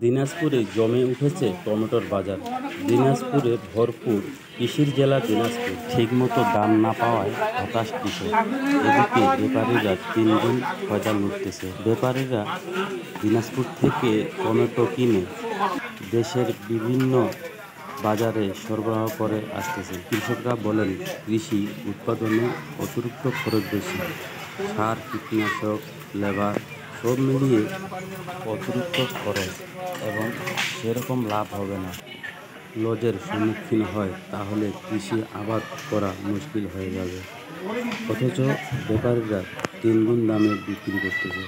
দিনাজপুরে জমে উঠেছে টমেটোর বাজার। দিনাজপুরে ভরপুর কৃষির জেলা দিনাজপুর। ঠিকমতো দাম না পাওয়ায় হতাশ কৃষক। এদিকে ব্যাপারীরা 3 দিন ফয়দা লুটতেছে। ব্যাপারীরা দিনাজপুর থেকে টমেটো কিনে দেশের বিভিন্ন বাজারে সরবরাহ করে আসতেছে। কৃষকরা বলেন, কৃষি উৎপাদনে অতিরিক্ত খরচ বেশি। সার, কীটনাশক, লেবার সব মিলিয়ে অতিরিক্ত খরচ এবং সেরকম লাভ হবে না। লজের সম্মুখীন হয় তাহলে কৃষি আবাদ করা মুশকিল হয়ে যাবে। অথচ ব্যাপারীরা 3 গুণ দামে বিক্রি করতেছে।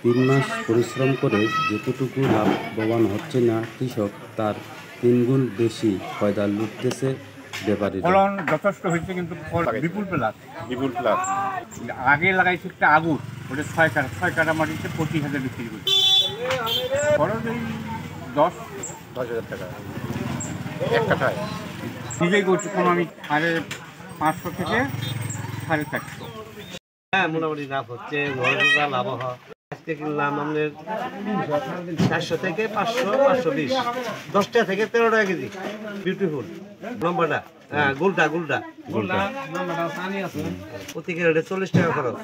3 মাস পরিশ্রম করে যেতটুকু লাভবান হচ্ছে না কৃষক, তার 3 গুণ বেশি ফয়দা লুটতেছে ব্যাপারীরা। ফলন যথেষ্ট হয়েছে, কিন্তু বিপুল প্লাস আগে লাগাইছে একটা আগুন, ওটা 6 কাটা মাটিতে 25,000 বিক্রি করছে। খরচ এই 10,000 টাকা এক কাঠায়। নিজেই করছি কোনো আমি 550 থেকে 450। হ্যাঁ, মোটামুটি লাভ হচ্ছে, লাভ হয়। আজকে কিনলাম আমাদের 400 থেকে 500, 520, 10 টাকা থেকে 13 টাকা কেজি। বিউটিফুল লম্বাটা, হ্যাঁ, গোলটা প্রতি কেজি 40 টাকা খরচ।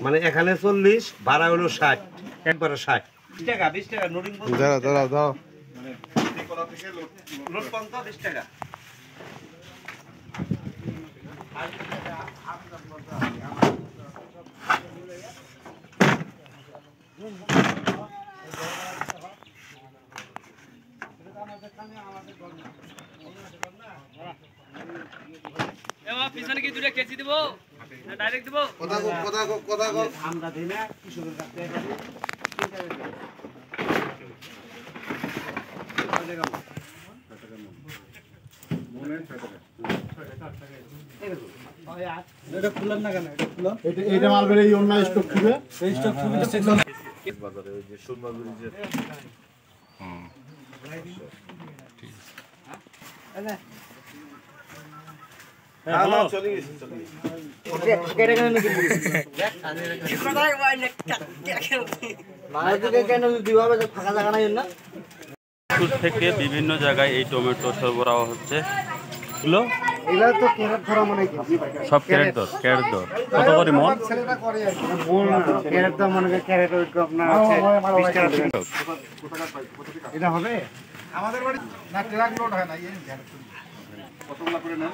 মানে এখানে 40, ভাড়া হলো 60, একবারে 60 টাকা। 20 টাকা নোটিং দাও লোড পর্যন্ত 20 টাকা। পিছনে কি 2 কেজি দিব না ডাইরেক্ট দিব? কথা আমরা দেই না, কৃষকের কাছ থেকে এটা খুললেন না কেন? এটা খুলো, এটা মালবের এই অন্য স্টক খুবে এই স্টক খুলে বাজারে ওই যে সুরমাগুড়ি যে থেকে বিভিন্ন জায়গায় এই টমেটো সরবরাহ হচ্ছে। সব ক্যারেট দর কত করে মন? এটা হবে আমাদের বাড়ি না, ট্রাক লোড হয় না। কতগুলা করে নেন?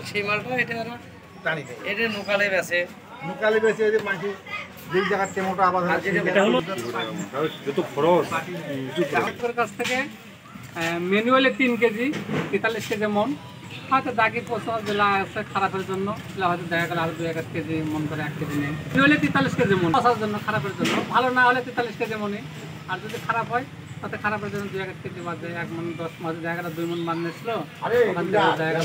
সেই মালটা এটা নোকালে বেছে মাটি যেই জায়গার টেমোটা আবাদ হয় কাছ থেকে ম্যানুয়ালি 3 কেজি 43 কেজি মন, হয়তো দাগি পচা যেগুলো আছে খারাপের জন্য হয়তো দেখা গেল আরো 2-1 কেজি মন করে 1 কেজি নেই। ম্যানুয়ালি 43 কেজি মন পচার জন্য, খারাপের জন্য। ভালো না হলে 43 কেজি মনে, আর যদি খারাপ হয় তাতে খারাপের জন্য 2-1 কেজি বাদ দেয়। 1 মন 10 মাঝে জায়গাটা 2 মন মান নিয়েছিল, ওখান থেকে জায়গা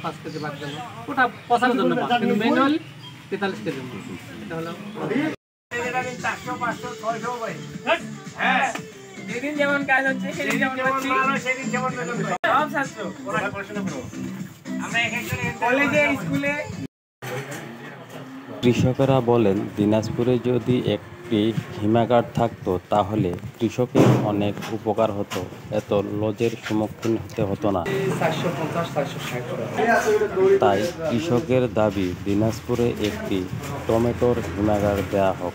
5 কেজি বাদ দেবো, ওটা পচার জন্য। কিন্তু ম্যানুয়ালি 43 কেজি মন। এটা হলো যেদিন যেমন কাজ হচ্ছে সেদিন যেমন সব শাস্ত্র আমরা কলেজে স্কুলে। কৃষকেরা বলেন, দিনাজপুরে যদি একটি হিমাগার থাকতো তাহলে কৃষকের অনেক উপকার হতো, এত লজের সম্মুখীন হতে হতো না। 450-460। তাই কৃষকের দাবি দিনাজপুরে একটি টমেটোর হিমাগার দেয়া হোক।